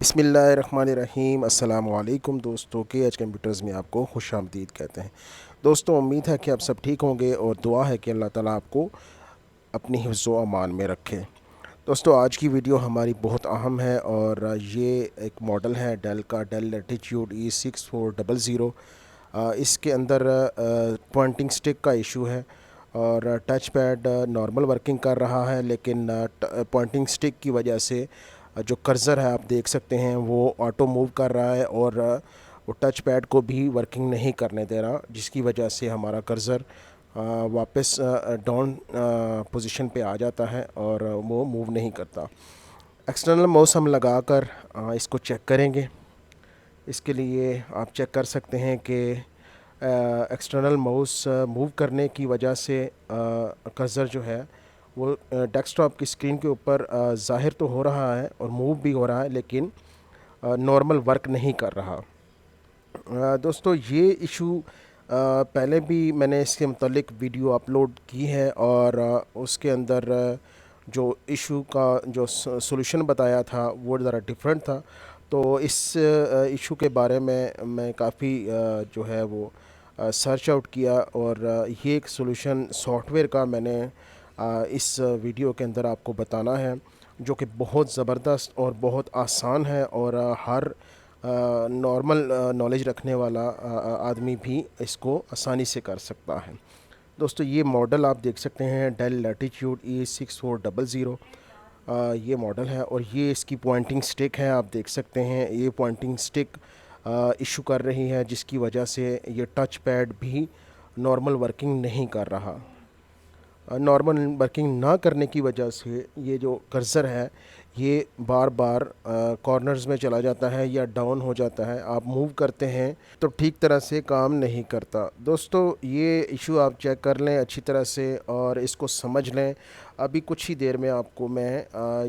बिस्मिल्लाहिर्रहमानिर्रहीम अस्सलामुअलैकुम दोस्तों के एच कंप्यूटर्स में आपको खुशामदीद कहते हैं। दोस्तों उम्मीद है कि आप सब ठीक होंगे और दुआ है कि अल्लाह ताला आपको अपनी हिफ्ज़ व अमान में रखे। दोस्तों आज की वीडियो हमारी बहुत अहम है और ये एक मॉडल है डेल का, डेल लैटिट्यूड E6400। इसके अंदर पॉइंटिंग स्टिक का इशू है और टच पैड नॉर्मल वर्किंग कर रहा है, लेकिन पॉइंटिंग स्टिक की वजह से जो कर्सर है आप देख सकते हैं वो ऑटो मूव कर रहा है और वो टच पैड को भी वर्किंग नहीं करने दे रहा, जिसकी वजह से हमारा कर्सर वापस डाउन पोजीशन पे आ जाता है और वो मूव नहीं करता। एक्सटर्नल माउस हम लगाकर इसको चेक करेंगे। इसके लिए आप चेक कर सकते हैं कि एक्सटर्नल माउस मूव करने की वजह से कर्सर जो है वो डेस्कटॉप की स्क्रीन के ऊपर ज़ाहिर तो हो रहा है और मूव भी हो रहा है, लेकिन नॉर्मल वर्क नहीं कर रहा। दोस्तों ये इशू पहले भी मैंने इसके मुतालिक वीडियो अपलोड की है और उसके अंदर जो इशू का जो सॉल्यूशन बताया था वो ज़रा डिफरेंट था। तो इस इशू के बारे में मैं काफ़ी जो है वो सर्च आउट किया और ये एक सॉल्यूशन सॉफ्टवेयर का मैंने इस वीडियो के अंदर आपको बताना है, जो कि बहुत ज़बरदस्त और बहुत आसान है और हर नॉर्मल नॉलेज रखने वाला आदमी भी इसको आसानी से कर सकता है। दोस्तों ये मॉडल आप देख सकते हैं, डेल लैटिट्यूड E6400 ये मॉडल है और ये इसकी पॉइंटिंग स्टिक है। आप देख सकते हैं ये पॉइंटिंग स्टिक इशू कर रही है, जिसकी वजह से ये टच पैड भी नॉर्मल वर्किंग नहीं कर रहा। नॉर्मल वर्किंग ना करने की वजह से ये जो कर्सर है ये बार बार कॉर्नर्स में चला जाता है या डाउन हो जाता है। आप मूव करते हैं तो ठीक तरह से काम नहीं करता। दोस्तों ये इशू आप चेक कर लें अच्छी तरह से और इसको समझ लें। अभी कुछ ही देर में आपको मैं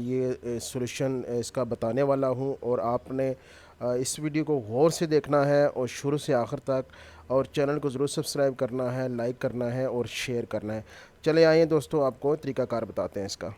ये सॉल्यूशन इसका बताने वाला हूँ और आपने इस वीडियो को गौर से देखना है और शुरू से आखिर तक, और चैनल को ज़रूर सब्सक्राइब करना है, लाइक करना है और शेयर करना है। चले आइए दोस्तों आपको तरीक़ाकार बताते हैं इसका।